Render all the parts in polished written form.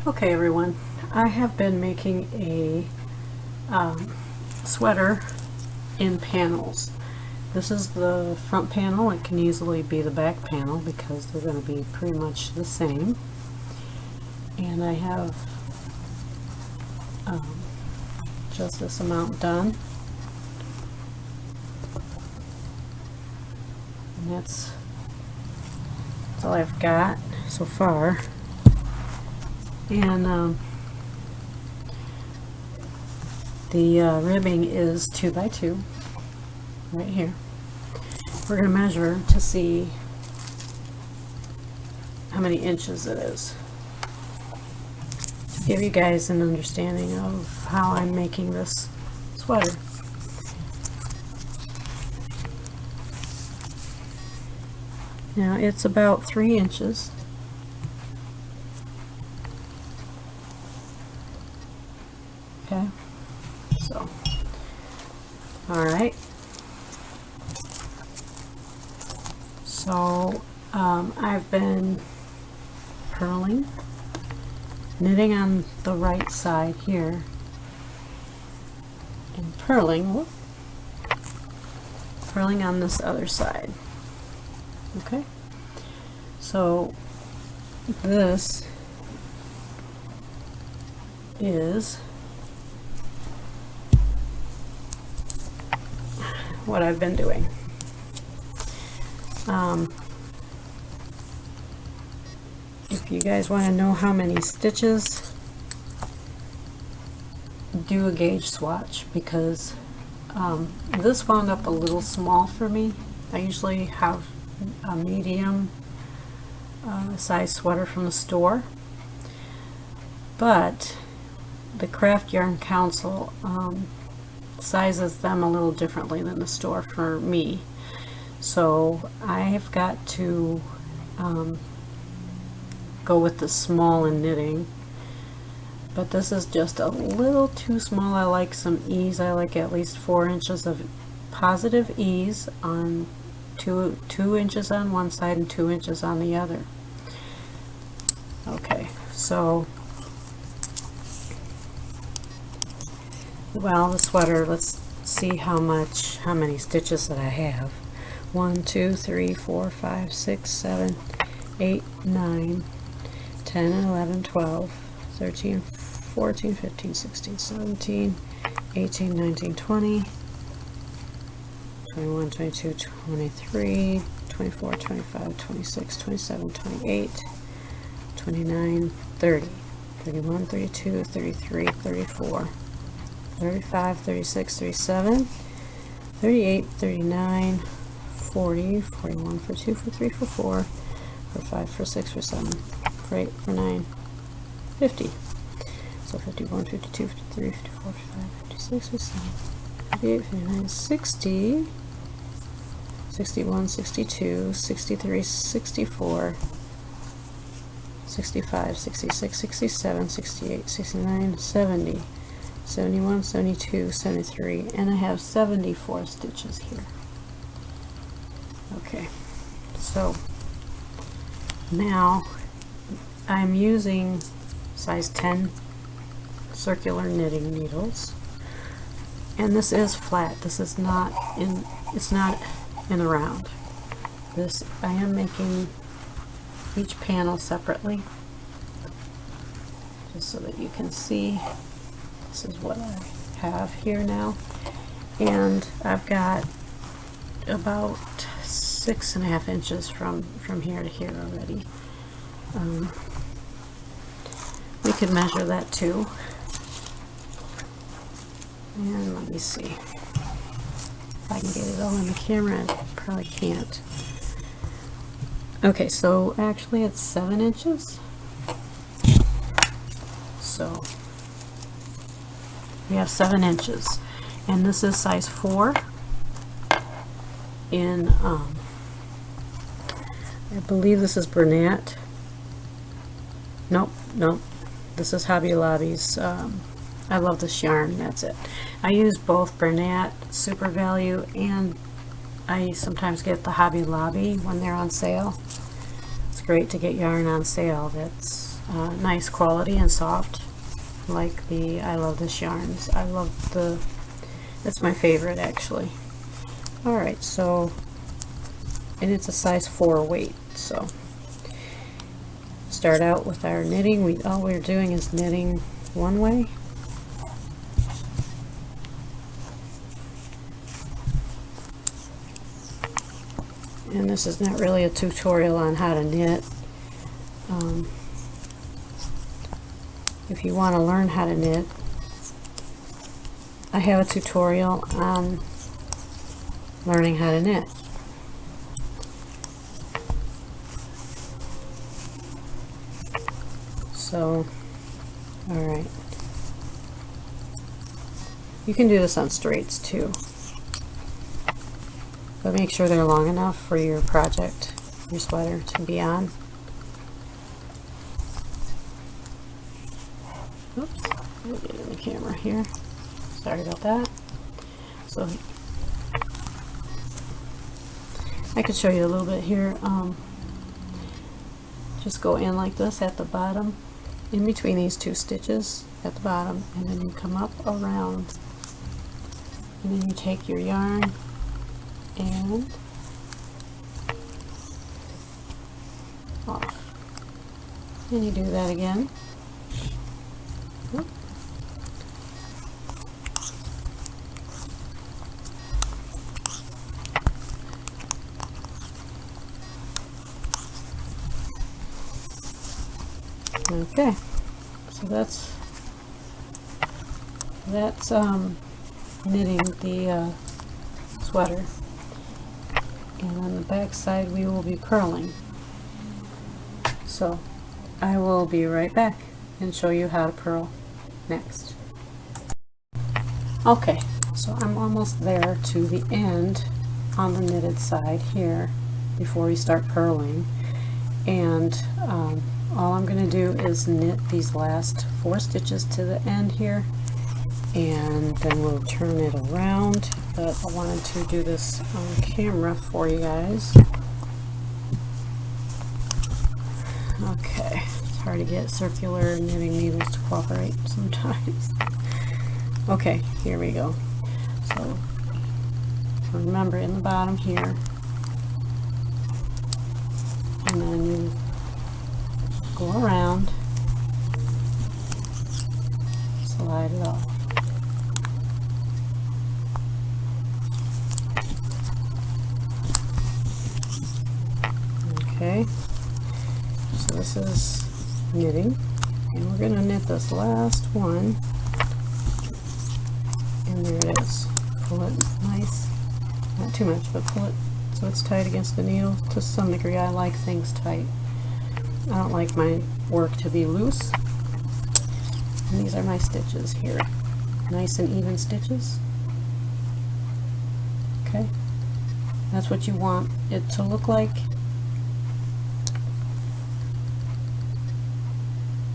Okay everyone, I have been making a sweater in panels. This is the front panel. It can easily be the back panel because they're going to be pretty much the same. And I have just this amount done. And that's all I've got so far. And the ribbing is 2 by 2 right here. We're going to measure to see how many inches it is, to give you guys an understanding of how I'm making this sweater. Now it's about 3 inches. Okay, so, alright, so I've been purling, knitting on the right side here, and purling on this other side. Okay, so this is what I've been doing. If you guys want to know how many stitches, do a gauge swatch, because this wound up a little small for me. I usually have a medium size sweater from the store, but the Craft Yarn Council sizes them a little differently than the store for me, so I've got to go with the small in knitting. But this is just a little too small. I like some ease. I like at least 4 inches of positive ease on 2 inches on one side and 2 inches on the other. Okay, so well, the sweater, let's see how many stitches that I have. 1, 2, 3, 4, 5, 6, 7, 8, 9, 10, 11, 12, 13, 14, 15, 16, 17, 18, 19, 20, 21, 22, 23, 24, 25, 26, 27, 28, 29, 30, 31, 32, 33, 34, 35, 36, 37, 38, 39, 40, 41, 42, 43, 44, 45, 46, 47, 48, 49, 50. So 51, 52, 53, 54, 55, 56, 57, 58, 59, 60, 61, 62, 63, 64, 65, 66, 67, 68, 69, 70, 71, 72, 73, and I have 74 stitches here. Okay, so now I'm using size 10 circular knitting needles, and this is flat. This is not in, it's not in a round. This, I am making each panel separately, just so that you can see. This is what I have here now, and I've got about 6.5 inches from here to here already. We could measure that too, and let me see if I can get it all in the camera. I probably can't. Okay, so actually it's 7 inches. So we have 7 inches, and this is size 4 in I believe this is Bernat. Nope, this is Hobby Lobby's I Love This Yarn. That's it. I use both Bernat Super Value, and I sometimes get the Hobby Lobby when they're on sale. It's great to get yarn on sale that's nice quality and soft, like the I Love This yarns. I love that's my favorite actually. Alright, so, and it's a size 4 weight, so start out with our knitting. All we're doing is knitting one way. And this is not really a tutorial on how to knit. If you want to learn how to knit, I have a tutorial on learning how to knit. So, alright. You can do this on straights too, but make sure they're long enough for your project, your sweater, to be on. Oops, let me get in the camera here. Sorry about that. So I could show you a little bit here. Just go in like this at the bottom, in between these two stitches at the bottom, and then you come up around, and then you take your yarn and off, and you do that again. Oop. Okay, so that's knitting the sweater, and on the back side we will be purling. So I will be right back and show you how to purl next. Okay, so I'm almost there to the end on the knitted side here before we start purling, and all I'm going to do is knit these last 4 stitches to the end here, and then we'll turn it around. But I wanted to do this on camera for you guys. Okay, it's hard to get circular knitting needles to cooperate sometimes. Okay, here we go. So remember, in the bottom here, and then you go around, slide it off. Okay, so this is knitting, and we're going to knit this last one, and there it is. Pull it nice, not too much, but pull it so it's tight against the needle. To some degree, I like things tight. I don't like my work to be loose. And these are my stitches here. Nice and even stitches. Okay. That's what you want it to look like.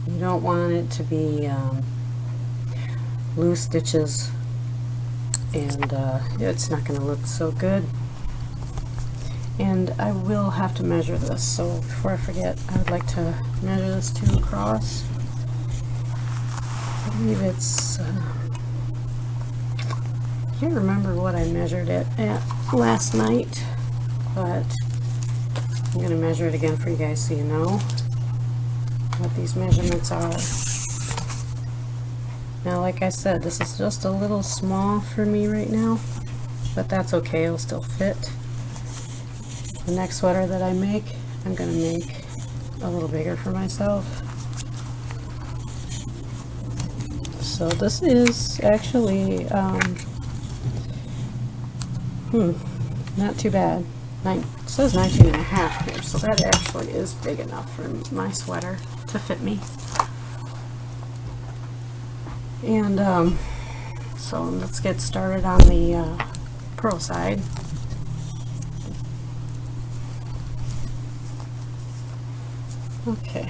You don't want it to be loose stitches, and it's not going to look so good. And I will have to measure this, so before I forget, I would like to measure this too across. I believe it's, I can't remember what I measured it at last night, but I'm going to measure it again for you guys so you know what these measurements are. Now, like I said, this is just a little small for me right now, but that's okay, it'll still fit. The next sweater that I make, I'm going to make a little bigger for myself. So this is actually, not too bad. It says 19.5 here, so that actually is big enough for my sweater to fit me. And so let's get started on the purl side. Okay.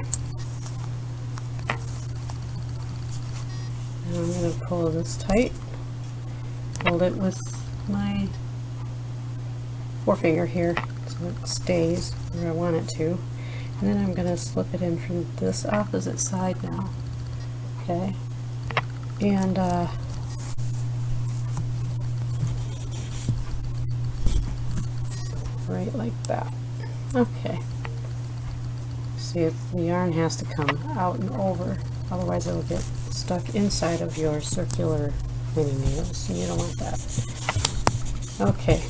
And I'm going to pull this tight, hold it with my forefinger here so it stays where I want it to, And then I'm going to slip it in from this opposite side now. Okay, and right like that. Okay. See, if the yarn has to come out and over, otherwise it'll get stuck inside of your circular knitting needles, and you don't want that. Okay.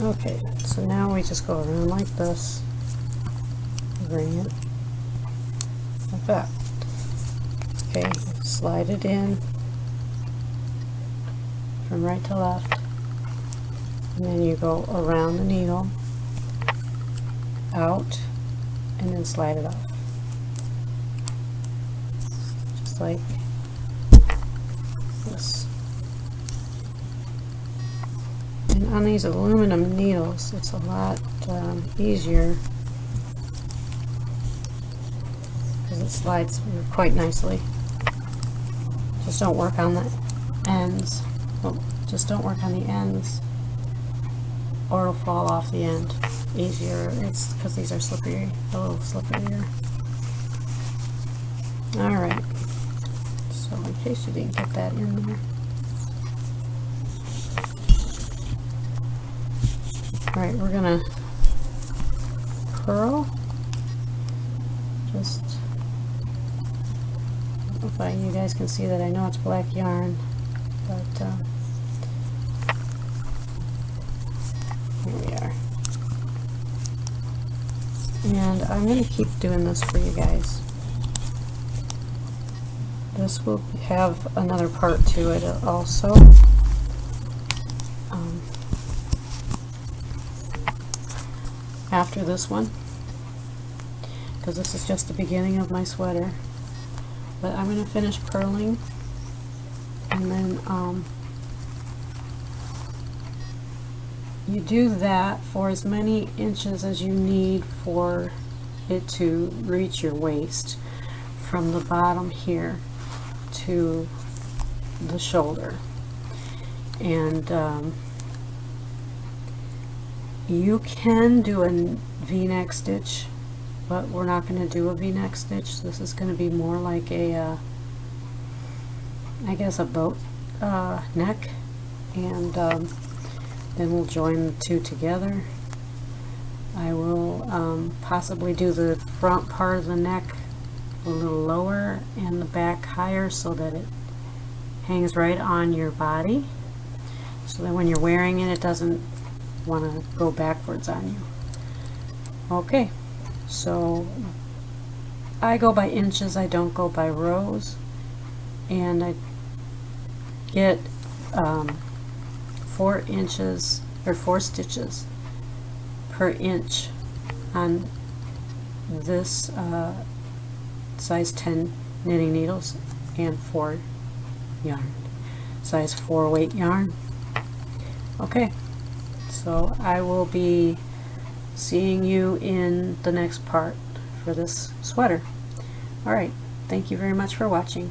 Okay, so now we just go around like this, bring it like that. Okay, slide it in from right to left, and then you go around the needle, out, and then slide it off. Just like this. And on these aluminum needles, it's a lot easier because it slides quite nicely. Just don't work on the ends. Well, just don't work on the ends, or it'll fall off the end easier. It's because these are slippery, a little slipperier. Alright, so in case you didn't get that in there. Alright, we're gonna purl. Just, I don't know if you guys can see that. I know it's black yarn, but here we are. And I'm going to keep doing this for you guys. This will have another part to it also. After this one, because this is just the beginning of my sweater. But I'm going to finish purling, and then you do that for as many inches as you need for it to reach your waist, from the bottom here to the shoulder. And you can do a V-neck stitch, but we're not going to do a V-neck stitch. This is going to be more like a I guess a boat neck, and then we'll join the two together. I will possibly do the front part of the neck a little lower and the back higher so that it hangs right on your body, so that when you're wearing it, it doesn't want to go backwards on you. Okay, so I go by inches, I don't go by rows, and I get 4 inches or 4 stitches per inch on this size 10 knitting needles and 4 yarn, size 4 weight yarn. Okay, so I will be seeing you in the next part for this sweater. Alright, thank you very much for watching.